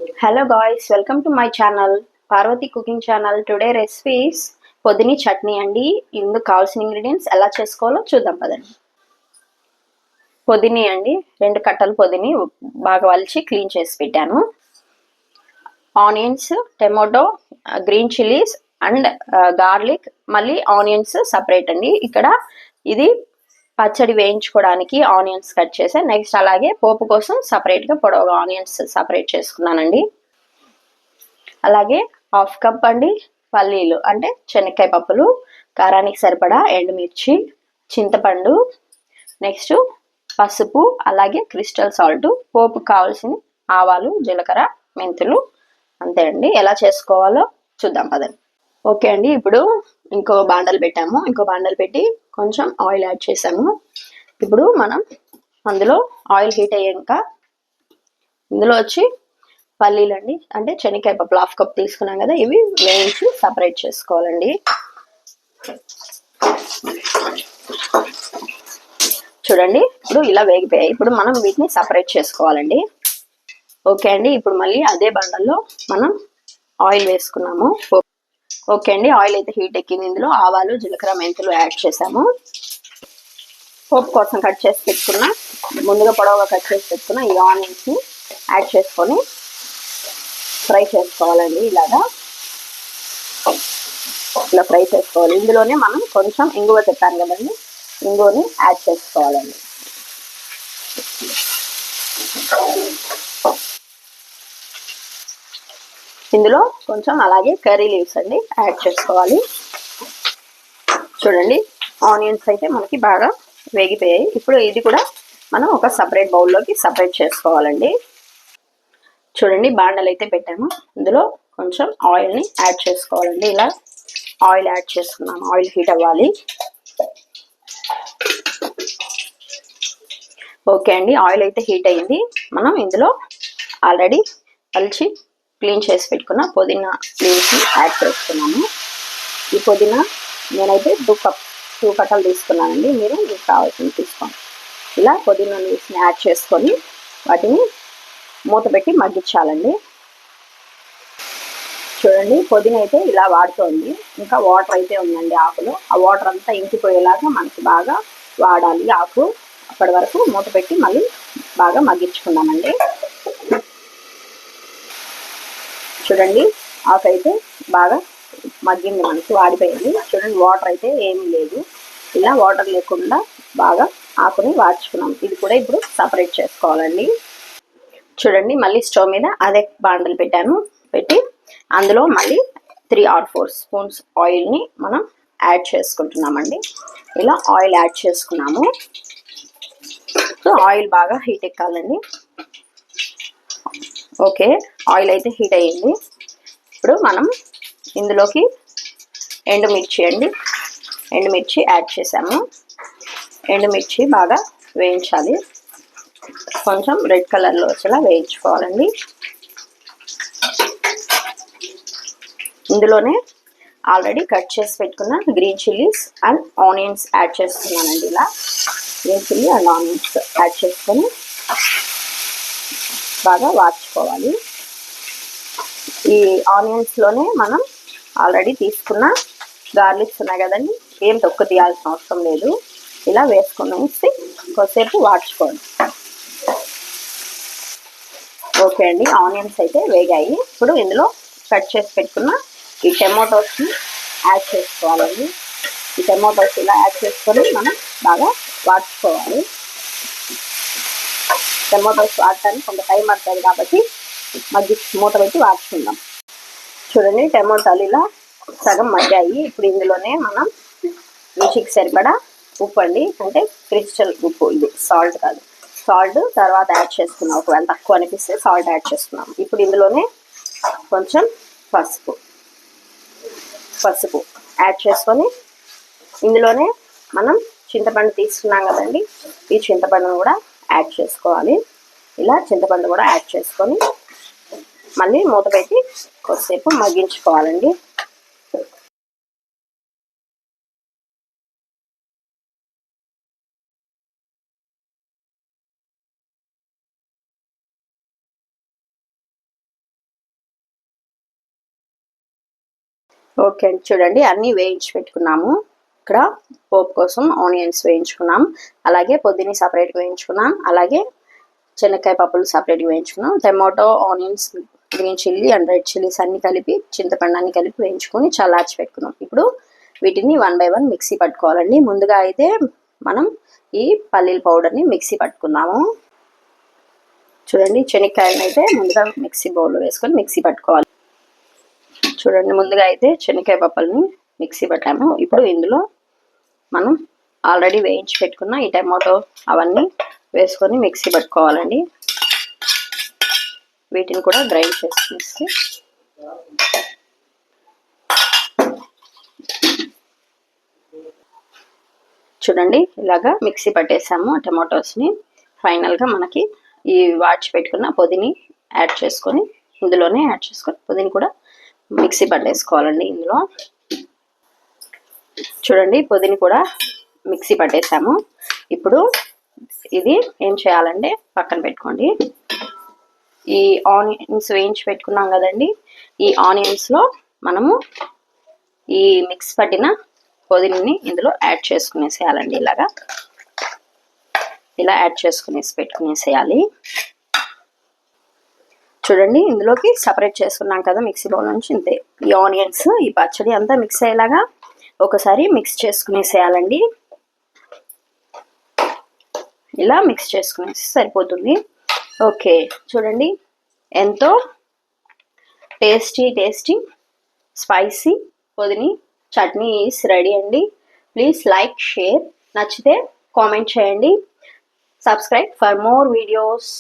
Hello guys, welcome to my channel Parvati cooking channel. Today recipe is పొదిని chutney అండి. ఇందుకు కావాల్సిన ingredients ఎలా చేసుకోవాలో చూద్దాం పదండి. పొదిని అండి, 2 కట్టలు పొదిని బాగా వలిచి క్లీన్ చేసి పెట్టాను. Onions, tomato, green chillies and garlic, మళ్ళీ ఆనియన్స్ సెపరేట్ అండి. ఇక్కడ ఇది పచ్చడి వేయించుకోవడానికి ఆనియన్స్ కట్ చేసా. నెక్స్ట్ అలాగే పోపు కోసం సపరేట్గా పొడవుగా ఆనియన్స్ సపరేట్ చేసుకున్నానండి. అలాగే 1/2 కప్ అండి పల్లీలు అంటే శనక్కాయ పప్పులు, కారానికి సరిపడా ఎండుమిర్చి, చింతపండు, నెక్స్ట్ పసుపు, అలాగే క్రిస్టల్ సాల్ట్, పోపుకు కావాల్సిన ఆవాలు, జీలకర్ర, మెంతులు, అంతే అండి. ఎలా చేసుకోవాలో చూద్దాం పదండి. ఓకే అండి, ఇప్పుడు ఇంకో బాండలు పెట్టాము. ఇంకో బాండలు పెట్టి కొంచెం ఆయిల్ యాడ్ చేసాము. ఇప్పుడు మనం అందులో ఆయిల్ హీట్ అయ్యాక ఇందులో వచ్చి పల్లీలు అండి అంటే శనక్కాయ పప్పులు 1/2 కప్ తీసుకున్నాం కదా, ఇవి వేయించి సపరేట్ చేసుకోవాలండి. చూడండి, ఇప్పుడు ఇలా వేగిపోయాయి. ఇప్పుడు మనం వీటిని సపరేట్ చేసుకోవాలండి. ఓకే అండి, ఇప్పుడు మళ్ళీ అదే బండల్లో మనం ఆయిల్ వేసుకున్నాము. ఓకే అండి, ఆయిల్ అయితే హీట్ ఎక్కింది. ఇందులో ఆవాలు, జీలకర్ర, మెంతులు యాడ్ చేసాము. పోపు కోసం కట్ చేసి పెట్టుకున్న, ముందుగా పొడవుగా కట్ చేసి పెట్టుకున్న ఈ ఆనియన్స్ని యాడ్ చేసుకొని ఫ్రై చేసుకోవాలండి. ఇలా ఫ్రై చేసుకోవాలి. ఇందులోనే మనం కొంచెం ఇంగువ చెప్పాను కదండి, ఇంగువని యాడ్ చేసుకోవాలండి. ఇందులో కొంచెం అలాగే కర్రీ లీవ్స్ అండి యాడ్ చేసుకోవాలి. చూడండి, ఆనియన్స్ అయితే మనకి బాగా వేగిపోయాయి. ఇప్పుడు ఇది కూడా మనం ఒక సపరేట్ బౌల్లోకి సపరేట్ చేసుకోవాలండి. చూడండి, బాండలు అయితే పెట్టాము. ఇందులో కొంచెం ఆయిల్ని యాడ్ చేసుకోవాలండి. ఇలా ఆయిల్ యాడ్ చేసుకున్నాము. ఆయిల్ హీట్ అవ్వాలి. ఓకే అండి, ఆయిల్ అయితే హీట్ అయ్యింది. మనం ఇందులో ఆల్రెడీ పలిచి క్లీన్ చేసి పెట్టుకున్న పుదీనా లీవ్స్ని యాడ్ చేసుకున్నాము. ఈ పుదీనా నేనైతే 2 కట్టలు తీసుకున్నానండి. మీకు కావాల్సింది తీసుకోండి. ఇలా పుదీనా లీవ్స్ని యాడ్ చేసుకొని వాటిని మూత పెట్టి మగ్గించాలండి. చూడండి, పుదీనా అయితే ఇలా వాడుతోంది. ఇంకా వాటర్ అయితే ఉందండి ఆకులో. ఆ వాటర్ అంతా ఇంకిపోయేలాగా మనకి బాగా వాడాలి ఆకు. అప్పటి వరకు మూత పెట్టి మళ్ళీ బాగా మగ్గించుకున్నామండి. చూడండి, ఆకు అయితే బాగా మగ్గింది, మనకి వాడిపోయింది. చూడండి, వాటర్ అయితే ఏమీ లేదు. ఇలా వాటర్ లేకుండా బాగా ఆకుని వాడ్చుకున్నాం. ఇది కూడా ఇప్పుడు సపరేట్ చేసుకోవాలండి. చూడండి, మళ్ళీ స్టవ్ మీద అదే బాండలు పెట్టాను. పెట్టి అందులో మళ్ళీ 3 or 4 స్పూన్స్ ఆయిల్ని మనం యాడ్ చేసుకుంటున్నామండి. ఇలా ఆయిల్ యాడ్ చేసుకున్నాము. సో ఆయిల్ బాగా హీట్ ఎక్కాలండి. ఓకే, ఆయిల్ అయితే హీట్ అయ్యింది. ఇప్పుడు మనం ఇందులోకి ఎండుమిర్చి అండి, ఎండుమిర్చి యాడ్ చేసాము. ఎండుమిర్చి బాగా వేయించాలి. కొంచెం రెడ్ కలర్లో వచ్చేలా వేయించుకోవాలండి. ఇందులోనే ఆల్రెడీ కట్ చేసి పెట్టుకున్న green chillies and onions add చేస్తున్నానండి. ఇలా green chilli and onions add చేసుకొని బాగా వాడ్చుకోవాలి. ఈ ఆనియన్స్లోనే మనం ఆల్రెడీ తీసుకున్న గార్లిక్స్ ఉన్నాయి కదండి, ఏం తొక్కు తీయాల్సిన అవసరం లేదు. ఇలా వేసుకునేసి కొద్దిసేపు వాడ్చుకోండి. ఓకే అండి, ఆనియన్స్ అయితే వేగాయి. ఇప్పుడు ఇందులో కట్ చేసి పెట్టుకున్న ఈ టమాటోస్ని యాడ్ చేసుకోవాలండి. ఈ టమాటోస్ ఇలా యాడ్ చేసుకొని మనం బాగా వాడ్చుకోవాలి. టమాటోస్ వాడటానికి కొంత టైం పడుతుంది కాబట్టి మూత పెట్టి వాడుకుందాం. చూడండి, టమాటాలు ఇలా సగం మగ్గాయి. ఇప్పుడు ఇందులోనే మనం రుచికి సరిపడా ఉప్పు అండి, అంటే క్రిస్టల్ ఉప్పు, ఇది సాల్ట్ కాదు, సాల్ట్ తర్వాత యాడ్ చేసుకున్నాం. ఒకవేళ తక్కువ అనిపిస్తే సాల్ట్ యాడ్ చేసుకున్నాం. ఇప్పుడు ఇందులోనే కొంచెం పసుపు యాడ్ చేసుకొని ఇందులోనే మనం చింతపండు తీసుకున్నాం కదండి, ఈ చింతపండును కూడా యాడ్ చేసుకోవాలి. ఇలా చింతపండు కూడా యాడ్ చేసుకొని మళ్ళీ మూత పెట్టి కొద్దిసేపు మగ్గించుకోవాలండి. ఓకే అండి, చూడండి అన్నీ వేయించి పెట్టుకున్నాము. ఇక్కడ పోపు కోసం ఆనియన్స్ వేయించుకున్నాం, అలాగే పొద్దుని సపరేట్గా వేయించుకున్నాం, అలాగే శనక్కాయ పప్పులు సపరేట్గా వేయించుకున్నాం, tomato, onions, green chilli and red chillies అన్ని కలిపి, చింతపండు అన్ని కలిపి వేయించుకొని చల్లార్చి పెట్టుకున్నాం. ఇప్పుడు వీటిని 1 by 1 మిక్సీ పట్టుకోవాలండి. ముందుగా అయితే మనం ఈ పల్లీల పౌడర్ని మిక్సీ పట్టుకుందాము. చూడండి శనక్కాయలను అయితే ముందుగా మిక్సీ బౌల్లో వేసుకొని మిక్సీ పట్టుకోవాలి. చూడండి ముందుగా అయితే శనక్కాయ పప్పుల్ని మిక్సీ పట్టాము. ఇప్పుడు ఇందులో మనం ఆల్రెడీ వేయించి పెట్టుకున్న ఈ టమాటో అవన్నీ వేసుకొని మిక్సీ పట్టుకోవాలండి. వీటిని కూడా గ్రైండ్ చేసుకుని చూడండి ఇలాగా మిక్సీ పట్టేసాము టమాటోస్ని. ఫైనల్గా మనకి ఈ వాడ్చి పెట్టుకున్న పొదిని యాడ్ చేసుకొని ఇందులోనే యాడ్ చేసుకొని పొదిని కూడా మిక్సీ పట్టేసుకోవాలండి. ఇందులో చూడండి పొదిని కూడా మిక్సీ పట్టేసాము. ఇప్పుడు ఇది ఏం చేయాలంటే పక్కన పెట్టుకోండి. ఈ ఆనియన్స్ వేయించి పెట్టుకున్నాం కదండి, ఈ ఆనియన్స్లో మనము ఈ మిక్స్ పట్టిన పొదిని ఇందులో యాడ్ చేసుకునేసేయాలండి. ఇలా యాడ్ చేసుకునేసి పెట్టుకునేసేయాలి. చూడండి ఇందులోకి సపరేట్ చేసుకున్నాం కదా మిక్సీ బౌల్ నుంచి, ఇంతే ఈ ఆనియన్స్ ఈ పచ్చడి అంతా మిక్స్ అయ్యేలాగా ఒకసారి మిక్స్ చేసుకునేసేయాలండి. ఇలా మిక్స్ చేసుకునేసి సరిపోతుంది. ఓకే చూడండి ఎంతో tasty spicy pudina chutney is ready అండి. ప్లీజ్ లైక్, షేర్, నచ్చితే కామెంట్ చేయండి. Subscribe for more videos.